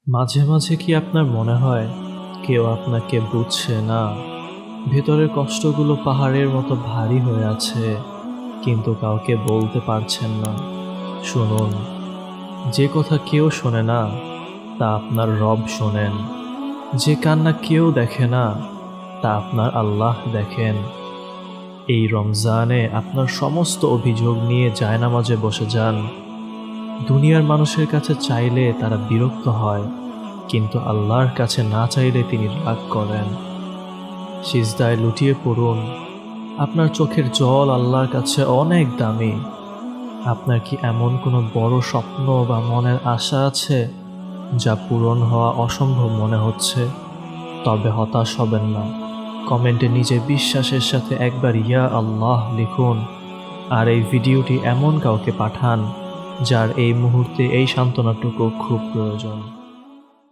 মাঝে মাঝে কি আপনার মনে হয় কেউ আপনাকে বুঝছে না? ভেতরের কষ্টগুলো পাহাড়ের মতো ভারী হয়ে আছে, কিন্তু কাউকে বলতে পারছেন না। শুনুন, যে কথা কেউ শোনে না তা আপনার রব শোনেন। যে কান্না কেউ দেখে না তা আপনার আল্লাহ দেখেন। এই রমজানে আপনার সমস্ত অভিযোগ নিয়ে জায়নামাজে বসে যান। দুনিয়ার মানুষের কাছে চাইলে তারা বিরক্ত হয়, কিন্তু আল্লাহর কাছে না চাইলে তিনি রাগ করেন। সিজদায় লুটিয়ে পড়ুন। আপনার চোখের জল আল্লাহর কাছে অনেক দামি। আপনার কি এমন কোনো বড় স্বপ্ন বা মনের আশা আছে যা পূরণ হওয়া অসম্ভব মনে হচ্ছে? তবে হতাশ হবেন না। কমেন্টে নিজের বিশ্বাসের সাথে একবার ইয়া আল্লাহ লিখুন, আর এই ভিডিওটি এমন কাউকে পাঠান যার এই মুহূর্তে এই সান্ত্বনাটুকু খুব প্রয়োজন।